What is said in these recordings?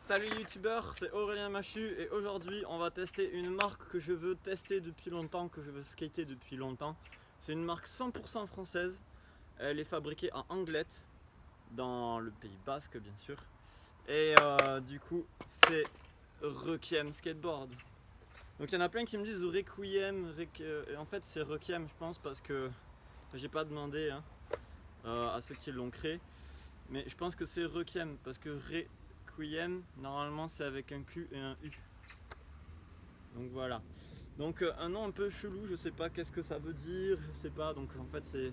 Salut youtubeurs, c'est Aurélien Machu et aujourd'hui on va tester une marque que je veux tester depuis longtemps, que je veux skater depuis longtemps. C'est une marque 100% française, elle est fabriquée en Anglet, dans le Pays Basque bien sûr. Et du coup c'est Requiem Skateboard. Donc il y en a plein qui me disent Requiem, et en fait c'est Requiem je pense parce que j'ai pas demandé à ceux qui l'ont créé. Mais je pense que c'est Requiem parce que Requiem, normalement c'est avec un Q et un U. Donc voilà. Donc un nom un peu chelou, je sais pas qu'est-ce que ça veut dire, je sais pas. Donc en fait c'est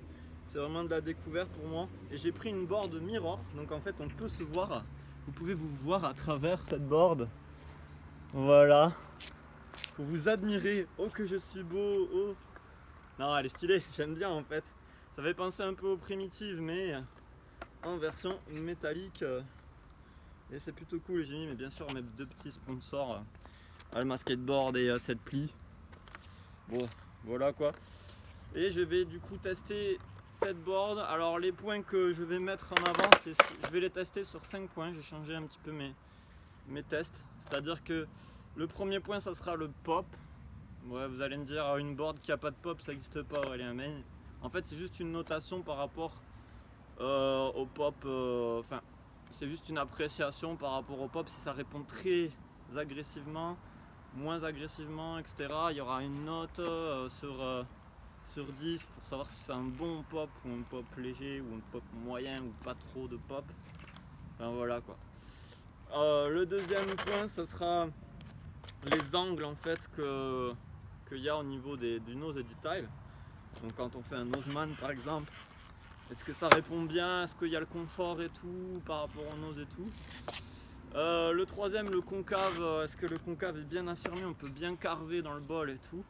vraiment de la découverte pour moi. Et j'ai pris une board mirror, donc en fait on peut se voir. Vous pouvez vous voir à travers cette board. Voilà. Pour vous admirer. Oh que je suis beau, oh. Non elle est stylée, j'aime bien en fait. Ça fait penser un peu aux primitives mais en version métallique et c'est plutôt cool. J'ai mis mais bien sûr mes deux petits sponsors Alma Skateboard et cette pli. Bon voilà quoi. Et je vais du coup tester cette board. Alors les points que je vais mettre en avant, je vais les tester sur 5 points. J'ai changé un petit peu mes tests. C'est à dire que le premier point ça sera le pop. Ouais, vous allez me dire une board qui a pas de pop ça n'existe pas Aurélien, mais en fait c'est juste une notation par rapport au pop, c'est juste une appréciation par rapport au pop. Si ça répond très agressivement, moins agressivement, etc., il y aura une note sur 10 pour savoir si c'est un bon pop ou un pop léger ou un pop moyen ou pas trop de pop. Enfin voilà quoi. Le deuxième point, ça sera les angles en fait qu'il y a au niveau du nose et du tail. Donc quand on fait un noseman par exemple, est-ce que ça répond bien? Est-ce qu'il y a le confort et tout par rapport au nose et tout? Le troisième, le concave, est-ce que le concave est bien affirmé? On peut bien carver dans le bol et tout.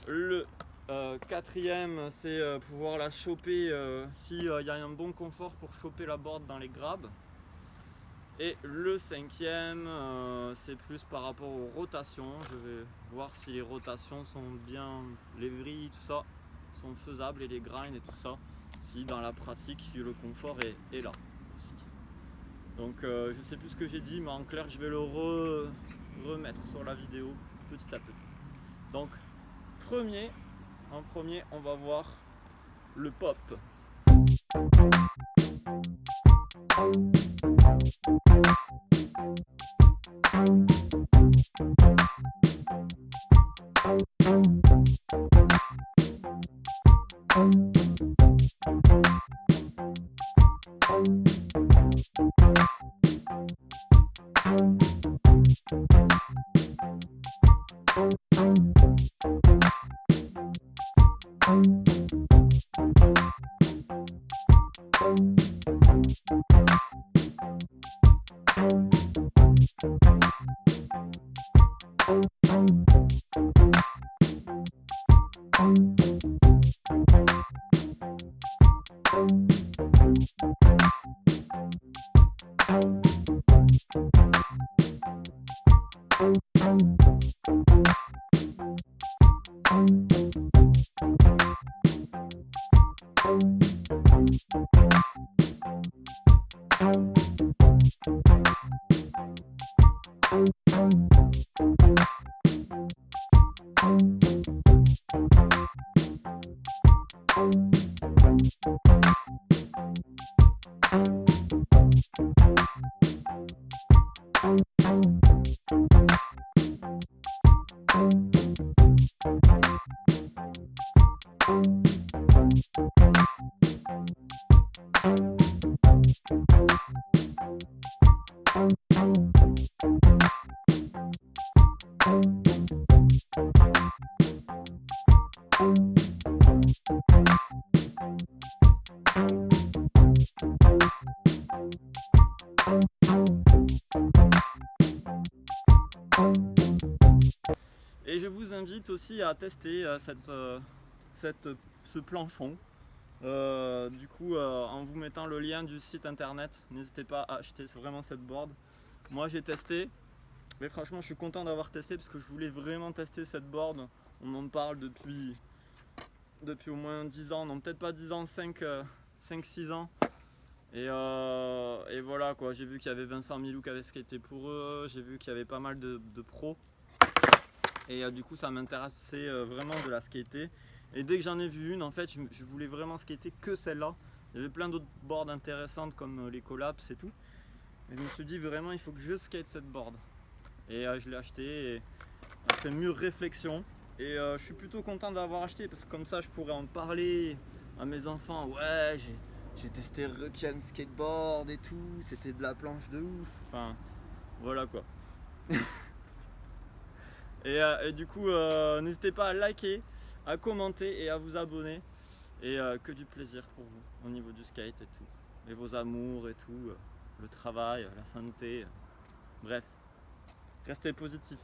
Le quatrième, c'est pouvoir la choper s'il y a un bon confort pour choper la board dans les grabs. Et le cinquième, c'est plus par rapport aux rotations. Je vais voir si les rotations sont bien, les vrilles, tout ça, sont faisables et les grinds et tout ça. Si dans la pratique, si le confort est là aussi. Donc je sais plus ce que j'ai dit, mais en clair, je vais le remettre sur la vidéo petit à petit. Donc, en premier, on va voir le pop. Et je vous invite aussi à tester ce planchon. Du coup, en vous mettant le lien du site internet, n'hésitez pas à acheter vraiment cette board. Moi j'ai testé, mais franchement je suis content d'avoir testé parce que je voulais vraiment tester cette board. On m'en parle depuis au moins 10 ans, non peut-être pas 10 ans, 5-6 ans. Et voilà quoi, j'ai vu qu'il y avait Vincent Milou qui avait skaté pour eux, j'ai vu qu'il y avait pas mal de pros. Et du coup ça m'intéressait vraiment de la skater. Et dès que j'en ai vu une, en fait, je voulais vraiment skater que celle-là. Il y avait plein d'autres boards intéressantes comme les collapses et tout. Et je me suis dit vraiment il faut que je skate cette board. Et je l'ai acheté et après mûre réflexion. Et je suis plutôt content de l'avoir acheté parce que comme ça je pourrais en parler à mes enfants. Ouais, j'ai testé Requiem skateboard et tout, c'était de la planche de ouf. Enfin, voilà quoi. Et du coup, n'hésitez pas à liker, à commenter et à vous abonner. Et que du plaisir pour vous au niveau du skate et tout. Et vos amours et tout, le travail, la santé. Bref, restez positifs.